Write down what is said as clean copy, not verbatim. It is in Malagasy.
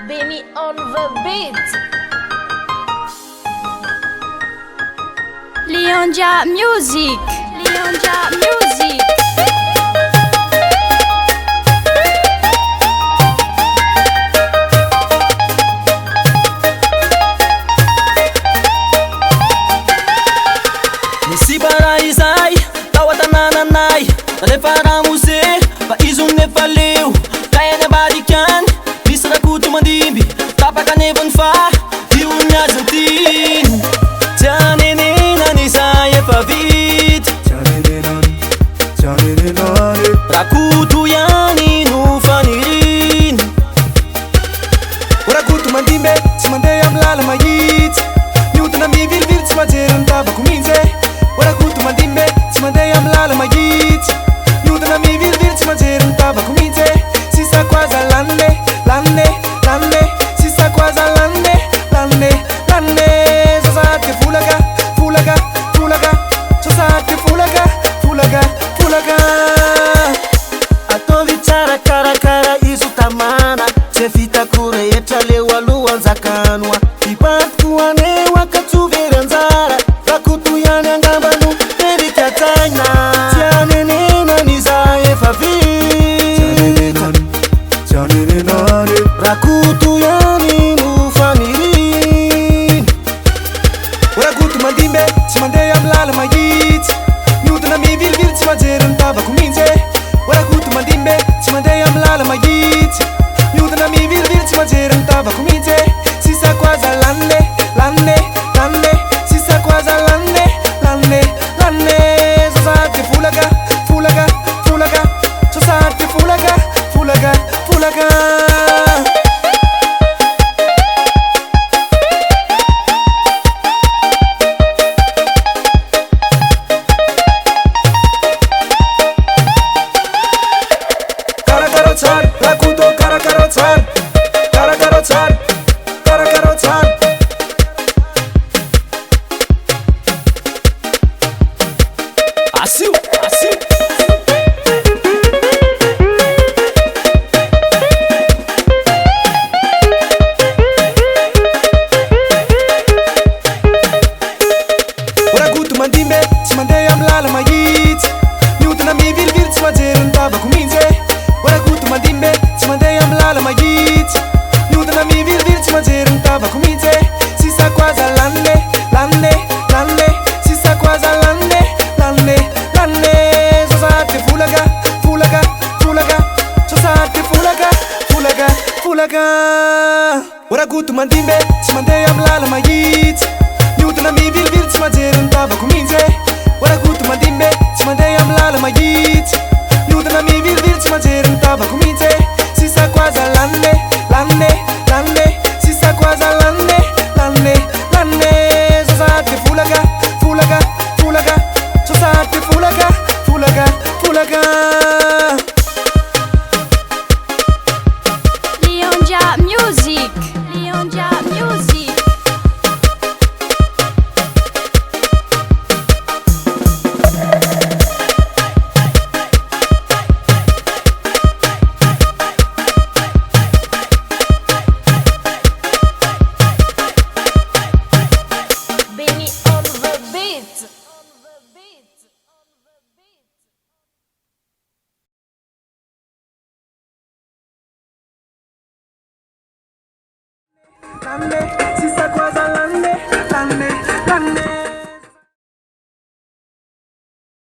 Benny on the beat. Lionja Music. Lionja Music. Nisy bara izay tao an-tanànanay rehefa ramose fa izy nefa leo kainy ambadikany misy rakoto mandimby tapaka neviny fa io ny azantiny tianenenany izay efa vita rakoto ihany no faniriny rakoto mandimby tsy mandeha amin'ny lala mahitsy miodina mivilivily tsy majery ny tavako mihitsy rakoto mandimby tsy mandeha amin'ny lala mahitsy miodina mivilivily tsy majery ny tavako mihitsy sisako aza lanne lanne lanne sisako aza lanne lanne lanne sasatry volaka volaka volaka sasatry volaka volaka volaka ataovy tsara karakara izo tamana tsy fitako rehetra leo alohan zakanoa ipatiko aneo akatsovery anjara rakoto ihany angambano terikataina tianenenany izay efa vita rakoto ihany no faniriny rakoto mandimby tsy mandeha amin'ny lala mahitsy miodina mivilivily tsy majery ny tavako mihitsy rakoto mandimby tsy mandeha amin'ny lala mahitsy miodina mivilivily tsy majery ny tavako mihitsy sisako aza lanne lanne lanne sisako aza lanne lanne lanne sasatry volaka volaka volaka sasatry volaka volaka volaka karakaro tsara rakoto karakaro tsara karakaro tsara karakaro tsara asio asio rakoto mandimby tsy mandeha amin'ny lala mahitsy miodina mivilivily tsy majery ny tavako mihitsy rakoto mandimby tsy mandeha amin'ny lala mahitsy miodina mivilivily tsy majery ny tavako mihitsy sisako aza lanne lanne lanne sisako aza lanne lanne lanne sasatry volaka volaka volaka sasatry volaka volaka volaka rakoto mandimby tsy mandeha amin'ny lala mahitsy miodina mivilivily tsy majery ny tavako mihitsy rakoto mandimby tsy mandeha amin'ny lala mahitsy miodina mivilivily tsy majery ny tavako mihitsy sisako aza lanne lanne lanne sisako aza lanne lanne lanne sasatry volaka volaka volaka sasatry volaka volaka volaka Lionja Music. Lionja Music. Benny on the beat. lanne